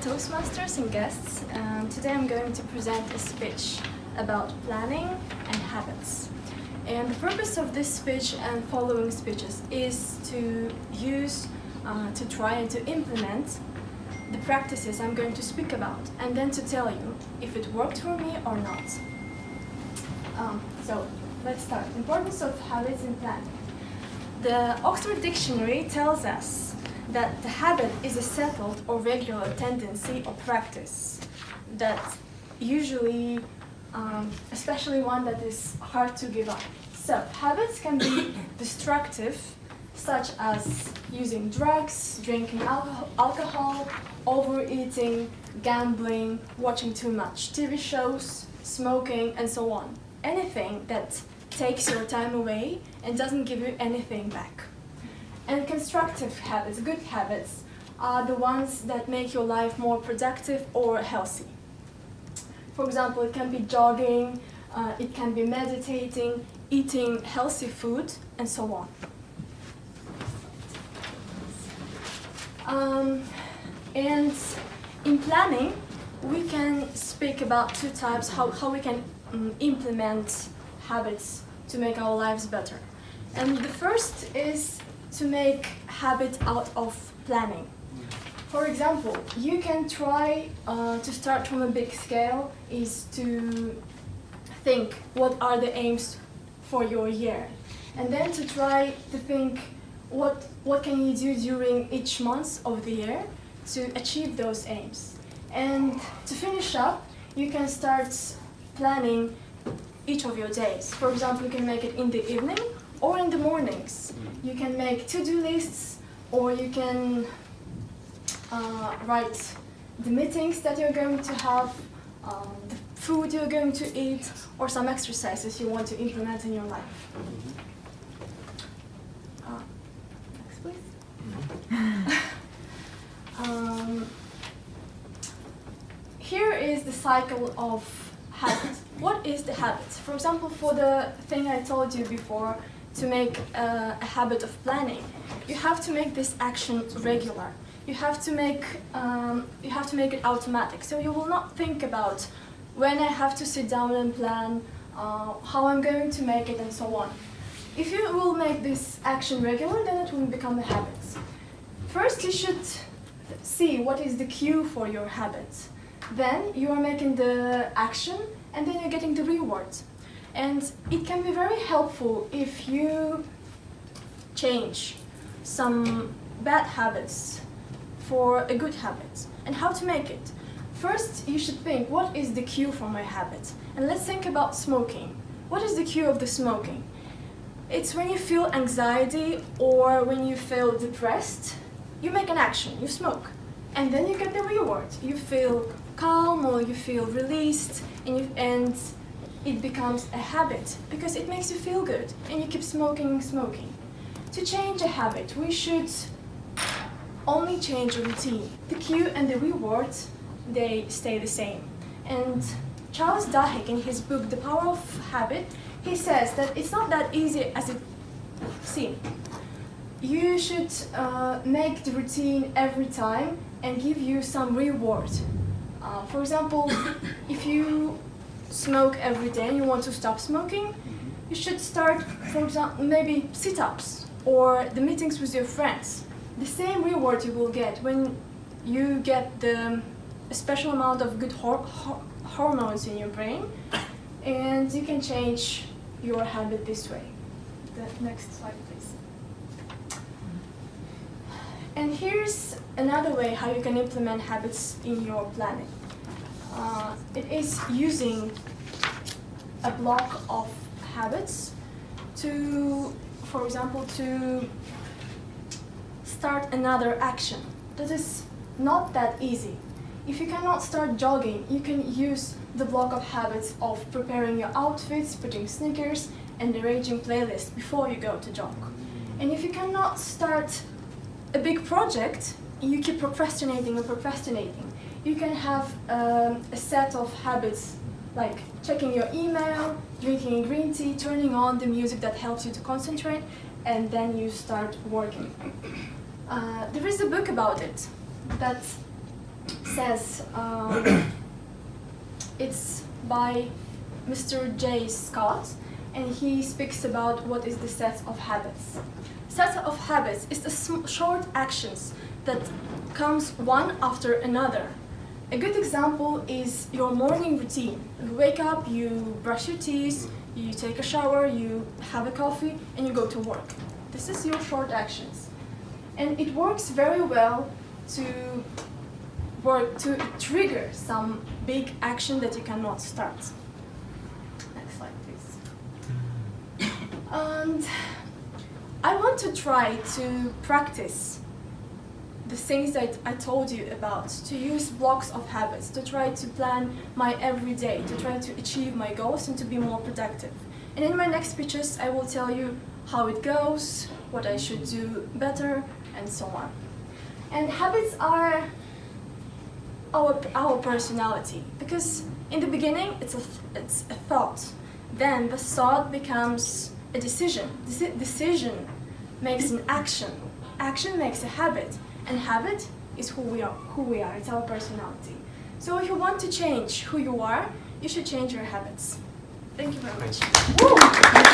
Toastmasters and guests. Today I'm going to present a speech about planning and habits. And the purpose of this speech and following speeches is to try and to implement the practices I'm going to speak about, and then to tell you if it worked for me or not. So let's start. Importance of habits in planning. The Oxford Dictionary tells us that the habit is a settled or regular tendency or practice that usually, especially one that is hard to give up. So habits can be destructive, such as using drugs, drinking alcohol, overeating, gambling, watching too much TV shows, smoking, and so on. Anything that takes your time away and doesn't give you anything back. And constructive habits, good habits, are the ones that make your life more productive or healthy. For example, it can be jogging, it can be meditating, eating healthy food, and so on. And in planning, we can speak about two types, how we can implement habits to make our lives better. And the first is to make habit out of planning. For example, you can try to start from a big scale, is to think what are the aims for your year, and then to try to think what can you do during each month of the year to achieve those aims. And to finish up, you can start planning each of your days. For example, you can make it in the evening or in the mornings. You can make to-do lists, or you can write the meetings that you're going to have, the food you're going to eat, or some exercises you want to implement in your life. Next, please. Here is the cycle of habit. What is the habit? For example, for the thing I told you before, to make a habit of planning, you have to make this action regular. You have to make it automatic. So you will not think about when I have to sit down and plan, how I'm going to make it, and so on. If you will make this action regular, then it will become a habit. First, you should see what is the cue for your habit. Then you are making the action, and then you're getting the reward. And it can be very helpful if you change some bad habits for a good habit. And how to make it? First, you should think, what is the cue for my habit? And let's think about smoking. What is the cue of the smoking? It's when you feel anxiety or when you feel depressed, you make an action, you smoke. And then you get the reward. You feel calm, or you feel released, and it becomes a habit because it makes you feel good, and you keep smoking and smoking. To change a habit, we should only change a routine. The cue and the reward, they stay the same. And Charles Duhigg, in his book The Power of Habit, he says that it's not that easy as it seems. You should make the routine every time and give you some reward. For example, if you smoke every day and you want to stop smoking, you should start, for example, maybe sit-ups or the meetings with your friends. The same reward you will get when you get a special amount of good hormones in your brain, and you can change your habit this way. The next slide, please. And here's another way how you can implement habits in your planning. It is using a block of habits to, for example, to start another action. That is not that easy. If you cannot start jogging, you can use the block of habits of preparing your outfits, putting sneakers, and arranging playlists before you go to jog. And if you cannot start a big project, you keep procrastinating and procrastinating. You can have a set of habits like checking your email, drinking green tea, turning on the music that helps you to concentrate, and then you start working. There is a book about it that says, it's by Mr. J. Scott, and he speaks about what is the set of habits. Set of habits is the short actions that comes one after another. A good example is your morning routine. You wake up, you brush your teeth, you take a shower, you have a coffee, and you go to work. This is your short actions. And it works very well to trigger some big action that you cannot start. Next slide, please. And I want to try to practice the things that I told you about, to use blocks of habits, to try to plan my everyday, to try to achieve my goals and to be more productive. And in my next speeches, I will tell you how it goes, what I should do better, and so on. And habits are our personality, because in the beginning it's a thought, then the thought becomes a decision. Decision makes an action. Action makes a habit. And habit is who we are, it's our personality. So if you want to change who you are, you should change your habits. Thank you very much. Woo!